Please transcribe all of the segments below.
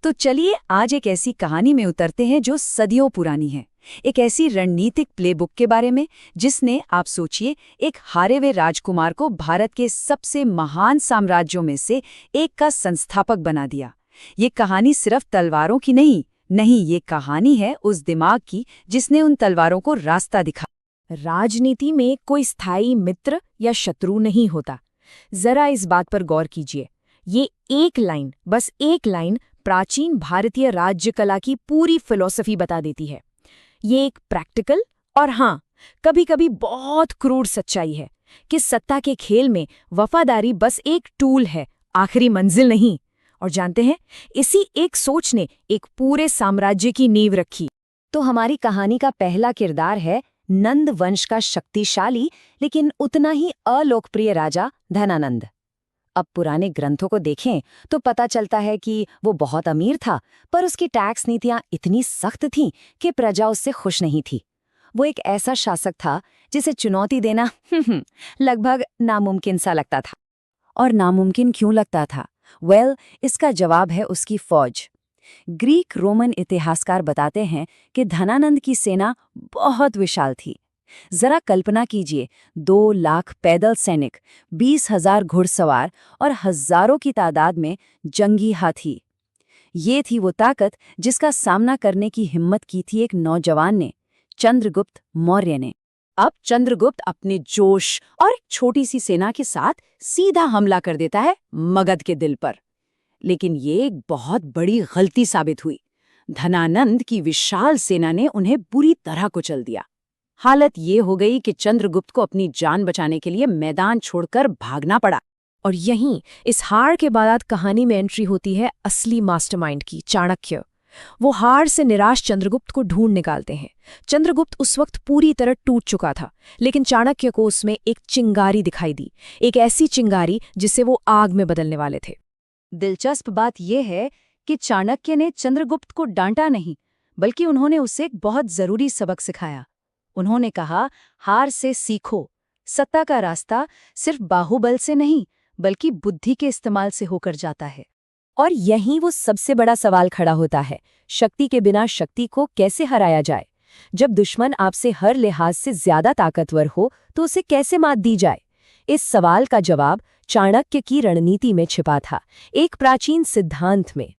तो चलिए आज एक ऐसी कहानी में उतरते हैं जो सदियों पुरानी है। एक ऐसी रणनीतिक प्लेबुक के बारे में जिसने, आप सोचिए, एक हारे हुए राजकुमार को भारत के सबसे महान साम्राज्यों में से एक का संस्थापक बना दिया। ये कहानी सिर्फ तलवारों की नहीं, ये कहानी है उस दिमाग की जिसने उन तलवारों को रास्ता दिखाया। राजनीति में कोई स्थायी मित्र या शत्रु नहीं होता। जरा इस बात पर गौर कीजिए। ये एक लाइन, बस एक लाइन प्राचीन भारतीय राज्य कला की पूरी फिलॉसफी बता देती है। ये एक प्रैक्टिकल और हाँ, कभी-कभी बहुत क्रूर सच्चाई है कि सत्ता के खेल में वफादारी बस एक टूल है, आखिरी मंजिल नहीं। और जानते हैं, इसी एक सोच ने एक पूरे साम्राज्य की नींव रखी। तो हमारी कहानी का पहला किरदार है नंद वंश का शक्तिशाली लेकिन उतना ही अलोकप्रिय राजा धनानंद। अब पुराने ग्रंथों को देखें तो पता चलता है कि वो बहुत अमीर था, पर उसकी टैक्स नीतियां इतनी सख्त थीं कि प्रजा उससे खुश नहीं थी। वो एक ऐसा शासक था जिसे चुनौती देना लगभग नामुमकिन सा लगता था। और नामुमकिन क्यों लगता था? इसका जवाब है उसकी फौज। ग्रीक रोमन इतिहासकार बताते हैं कि धनानंद की सेना बहुत विशाल थी। जरा कल्पना कीजिए, 2 लाख पैदल सैनिक, 20,000 घुड़सवार और हजारों की तादाद में जंगी हाथी। ये थी वो ताकत जिसका सामना करने की हिम्मत की थी एक नौजवान ने, चंद्रगुप्त मौर्य ने। अब चंद्रगुप्त अपने जोश और एक छोटी सी सेना के साथ सीधा हमला कर देता है मगध के दिल पर। लेकिन ये एक बहुत बड़ी गलती साबित हुई। धनानंद की विशाल सेना ने उन्हें बुरी तरह कुचल दिया। हालत ये हो गई कि चंद्रगुप्त को अपनी जान बचाने के लिए मैदान छोड़कर भागना पड़ा। और यहीं इस हार के बाद कहानी में एंट्री होती है असली मास्टरमाइंड की, चाणक्य। वो हार से निराश चंद्रगुप्त को ढूंढ निकालते हैं। चंद्रगुप्त उस वक्त पूरी तरह टूट चुका था, लेकिन चाणक्य को उसमें एक चिंगारी दिखाई दी, एक ऐसी चिंगारी जिसे वो आग में बदलने वाले थे। दिलचस्प बात यह है कि चाणक्य ने चंद्रगुप्त को डांटा नहीं, बल्कि उन्होंने उसे एक बहुत जरूरी सबक सिखाया। उन्होंने कहा, हार से सीखो। सत्ता का रास्ता सिर्फ बाहुबल से नहीं, बल्कि बुद्धि के इस्तेमाल से होकर जाता है। और यहीं वो सबसे बड़ा सवाल खड़ा होता है, शक्ति के बिना शक्ति को कैसे हराया जाए? जब दुश्मन आपसे हर लिहाज से ज्यादा ताकतवर हो तो उसे कैसे मात दी जाए? इस सवाल का जवाब चाणक्य की रणनीति में छिपा था, एक प्राचीन सिद्धांत में।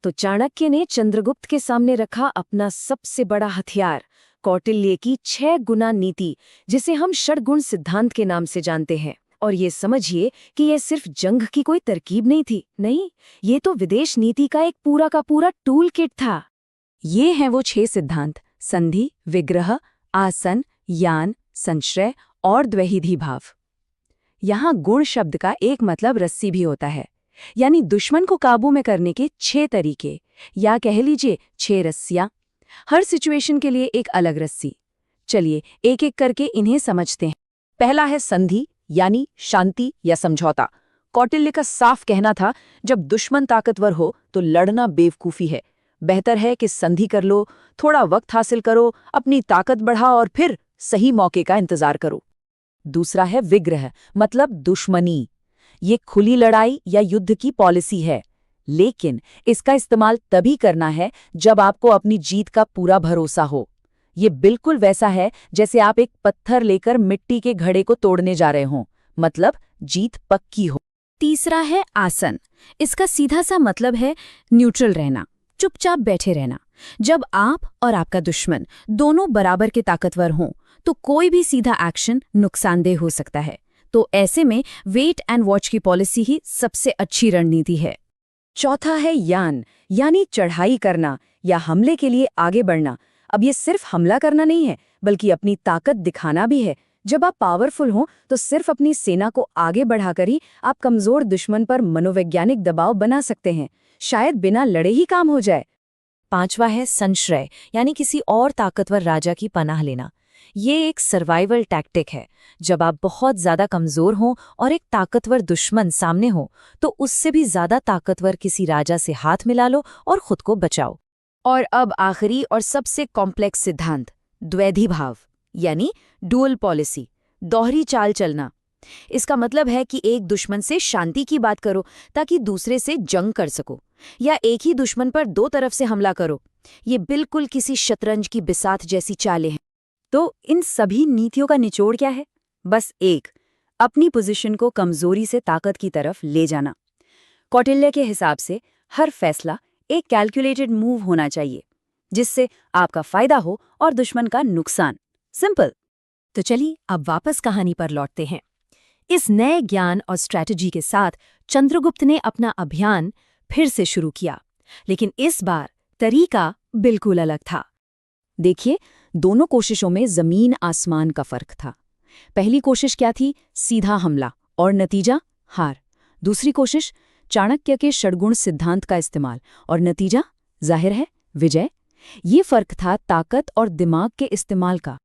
तो चाणक्य ने चंद्रगुप्त के सामने रखा अपना सबसे बड़ा हथियार, कौटिल्य की 6 गुना नीति, जिसे हम षड्गुण सिद्धांत के नाम से जानते हैं। और ये समझिए कि यह सिर्फ जंग की कोई तरकीब नहीं थी, नहीं, ये तो विदेश नीति का एक पूरा का पूरा टूल किट था। ये हैं वो 6 सिद्धांत: संधि, विग्रह, आसन, यान, संश्रय और द्वैहिधी भाव। यहाँ गुण शब्द का एक मतलब रस्सी भी होता है, यानी दुश्मन को काबू में करने के 6 तरीके, या कह लीजिए 6 रस्सियां। हर सिचुएशन के लिए एक अलग रस्सी। चलिए एक एक करके इन्हें समझते हैं। पहला है संधि, यानी शांति या समझौता। कौटिल्य का साफ कहना था, जब दुश्मन ताकतवर हो तो लड़ना बेवकूफी है, बेहतर है कि संधि कर लो, थोड़ा वक्त हासिल करो, अपनी ताकत बढ़ाओ और फिर सही मौके का इंतजार करो। दूसरा है विग्रह, मतलब दुश्मनी। ये खुली लड़ाई या युद्ध की पॉलिसी है, लेकिन इसका इस्तेमाल तभी करना है जब आपको अपनी जीत का पूरा भरोसा हो। ये बिल्कुल वैसा है जैसे आप एक पत्थर लेकर मिट्टी के घड़े को तोड़ने जा रहे हों, मतलब जीत पक्की हो। तीसरा है आसन। इसका सीधा सा मतलब है न्यूट्रल रहना, चुपचाप बैठे रहना। जब आप और आपका दुश्मन दोनों बराबर के ताकतवर हों तो कोई भी सीधा एक्शन नुकसानदेह हो सकता है। तो ऐसे में वेट एंड वॉच की पॉलिसी ही सबसे अच्छी रणनीति है। चौथा है यान, यानी चढ़ाई करना या हमले के लिए आगे बढ़ना। अब ये सिर्फ हमला करना नहीं है, बल्कि अपनी ताकत दिखाना भी है। जब आप पावरफुल हों तो सिर्फ अपनी सेना को आगे बढ़ाकर ही आप कमजोर दुश्मन पर मनोवैज्ञानिक दबाव बना सकते हैं, शायद बिना लड़े ही काम हो जाए। पांचवा है संश्रय, यानी किसी और ताकतवर राजा की पनाह लेना। ये एक सर्वाइवल टैक्टिक है। जब आप बहुत ज्यादा कमजोर हों और एक ताकतवर दुश्मन सामने हो तो उससे भी ज्यादा ताकतवर किसी राजा से हाथ मिला लो और खुद को बचाओ। और अब आखिरी और सबसे कॉम्प्लेक्स सिद्धांत, द्वैधी भाव, यानी डुअल पॉलिसी, दोहरी चाल चलना। इसका मतलब है कि एक दुश्मन से शांति की बात करो ताकि दूसरे से जंग कर सको, या एक ही दुश्मन पर दो तरफ से हमला करो। ये बिल्कुल किसी शतरंज की बिसात जैसी चालें हैं। तो इन सभी नीतियों का निचोड़ क्या है? बस एक, अपनी पोजीशन को कमजोरी से ताकत की तरफ ले जाना। कौटिल्य के हिसाब से हर फैसला एक कैलकुलेटेड मूव होना चाहिए, जिससे आपका फायदा हो और दुश्मन का नुकसान। सिंपल। तो चलिए अब वापस कहानी पर लौटते हैं। इस नए ज्ञान और स्ट्रैटेजी के साथ चंद्रगुप्त ने अपना अभियान फिर से शुरू किया, लेकिन इस बार तरीका बिल्कुल अलग था। देखिए, दोनों कोशिशों में जमीन आसमान का फर्क था। पहली कोशिश क्या थी? सीधा हमला, और नतीजा हार। दूसरी कोशिश चाणक्य के षड्गुण सिद्धांत का इस्तेमाल, और नतीजा जाहिर है विजय। ये फर्क था ताकत और दिमाग के इस्तेमाल का।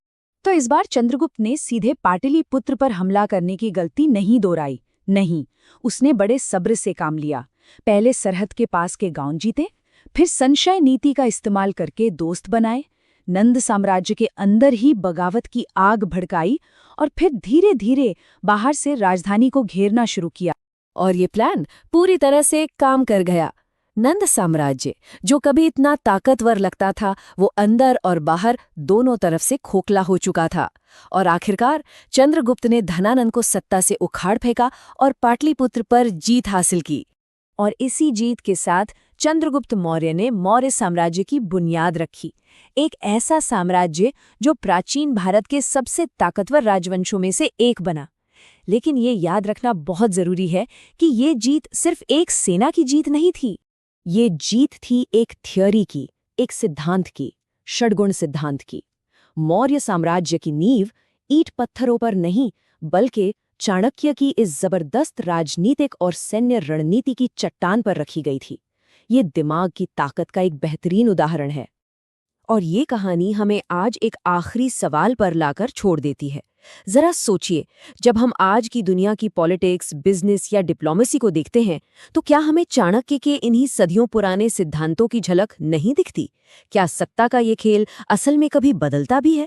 तो इस बार चंद्रगुप्त ने सीधे पाटलिपुत्र पर हमला करने की गलती नहीं दोहराई। नहीं, उसने बड़े सब्र से काम लिया। पहले सरहद के पास के गांव जीते, फिर संशय नीति का इस्तेमाल करके दोस्त बनाए, नंद साम्राज्य के अंदर ही बगावत की आग भड़काई, और फिर धीरे धीरे बाहर से राजधानी को घेरना शुरू किया। और ये प्लान पूरी तरह से काम कर गया। नंद साम्राज्य, जो कभी इतना ताकतवर लगता था, वो अंदर और बाहर दोनों तरफ से खोखला हो चुका था। और आखिरकार चंद्रगुप्त ने धनानंद को सत्ता से उखाड़ फेंका और पाटलिपुत्र पर जीत हासिल की। और इसी जीत के साथ चंद्रगुप्त मौर्य ने मौर्य साम्राज्य की बुनियाद रखी। एक ऐसा साम्राज्य जो प्राचीन भारत के सबसे ताकतवर राजवंशों में से एक बना। लेकिन ये याद रखना बहुत जरूरी है कि ये जीत सिर्फ एक सेना की जीत नहीं थी। ये जीत थी एक थियोरी की, एक सिद्धांत की, षड्गुण सिद्धांत की। मौर्य साम्राज्य की नींव ईंट पत्थरों पर नहीं, बल्कि चाणक्य की इस जबरदस्त राजनीतिक और सैन्य रणनीति की चट्टान पर रखी गई थी। ये दिमाग की ताकत का एक बेहतरीन उदाहरण है। और ये कहानी हमें आज एक आखिरी सवाल पर लाकर छोड़ देती है। जरा सोचिए, जब हम आज की दुनिया की पॉलिटिक्स, बिजनेस या डिप्लोमेसी को देखते हैं, तो क्या हमें चाणक्य के इन्हीं सदियों पुराने सिद्धांतों की झलक नहीं दिखती? क्या सत्ता का ये खेल असल में कभी बदलता भी है?